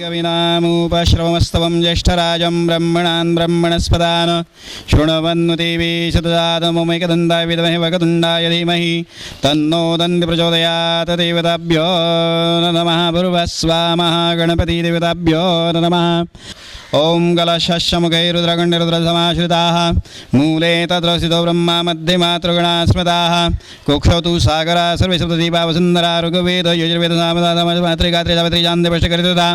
कविनामुपश्रवमस्तवं ज्येष्ठराजं ब्रह्मणान् ब्रह्मणस्पदान् शृण्वन्नुतिवि शतजातमुमेकदन्ताय विद्महे वक्रतुण्डाय धीमहि तन्नो दन्ति प्रचोदयात्। देवताभ्यो नमः। भूर्भुवस्सुवः गणपति देवताभ्यो नमः। ओं कलशस्य मुखे रुद्रगण्डरुद्रसमाश्रिताः मूले तद्रसितो ब्रह्मा मध्ये मातृगणाः स्मृताः कुक्षौ तु सागरा सर्वे सप्तदीपावसुन्दरा ऋग्वेद यजुर्वेद सामदातमात्रिगात्रिजावत्रिजान्देवष्टकरितुता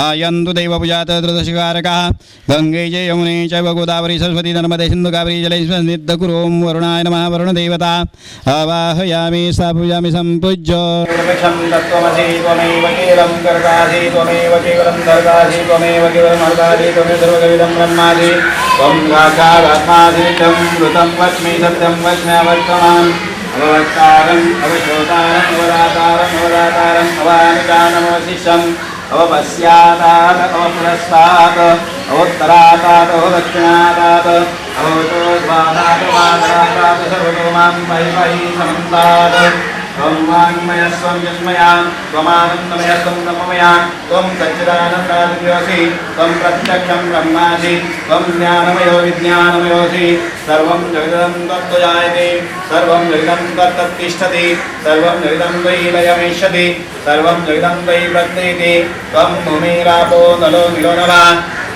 आयन्तु देवपूजात द्रुतशिकारकाः गङ्गे च यमुने चैव गोदावरी सरस्वती नर्मदे सिन्धु कावेरी जलेष्वन्नित्यकुरु ओं वरुणाय नमः। वरुणदेवता आवाहयामि सा पूजामि सम्पूज्य। तत्त्वमसि त्वमेव केवलं कर्तासि त्वमेव केवलं धर्तासि त्वमेव केवलं हर्तासि त्वमेव सर्वगविदं ब्रह्मासि त्वं साक्षादात्मासि नित्यं मृतं वच्मि सत्यं वच्मि अवर्तमानम् अववक्तारम् अवशोतारम् अवदातारम् अवदातारम् अवानुजानमवशिष्यम् अवपश्यातात् अवपुरस्तात् अवोत्तरातात् अवदक्षिणातात् अवतोद्वादात् वादरातात् सर्वतो मां मयि मयि समन्तात्। त्वं वाङ्मयस्त्वं यन्मया त्वमानन्दमयस्त्वं ब्रह्ममया त्वं सच्चिदानन्दादियोऽसि त्वं प्रत्यक्षं ब्रह्मासि त्वं ज्ञानमयो विज्ञानमयोऽसि सर्वं जगदं तत्त्वजायते सर्वं जगदं तत्तिष्ठति सर्वं जगदं त्वयि लयमिष्यति सर्वं जगदं त्वयि प्रत्येति त्वं भूमिरापो नलो निलो नभः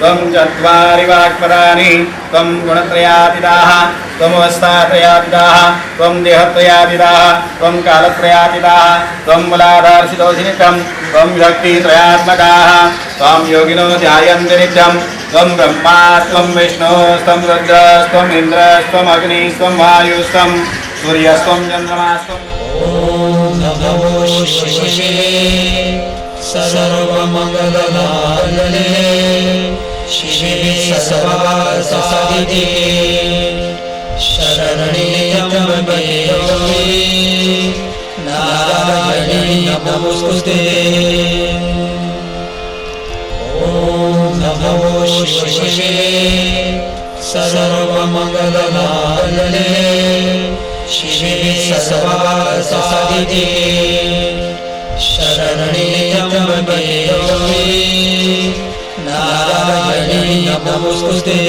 त्वं चत्वारि वाक्पदानि त्वं गुणत्रयातीताः त्वमवस्थात्रयातीताः त्वं देहत्रयातीताः त्वं कालत्रयातीताः त्वं मूलाधारसितोऽसि नित्यं त्वं शक्तित्रयात्मकाः त्वं योगिनो ध्यायन्ति नित्यं त्वं ब्रह्मा त्वं विष्णुस्त्वं रुद्रस्त्वम् इन्द्रस्त्वम् अग्निस्त्वं वायुस्त्वं सूर्यस्त्वं चन्द्रमास्त्वम्। ॐ नमो शिवे सर्वमङ्गलमाङ्गल्ये शिवे सर्वार्थसाधिके शरण्ये त्र्यम्बके गौरी नारायणी नमोस्तुते। ॐ नमो शिवे सर्वमङ्गलमाङ्गल्ये शिवे सर्वार्थसाधिके शरण्ये त्र्यम्बके गौरी नारायणी नमोस्तुते।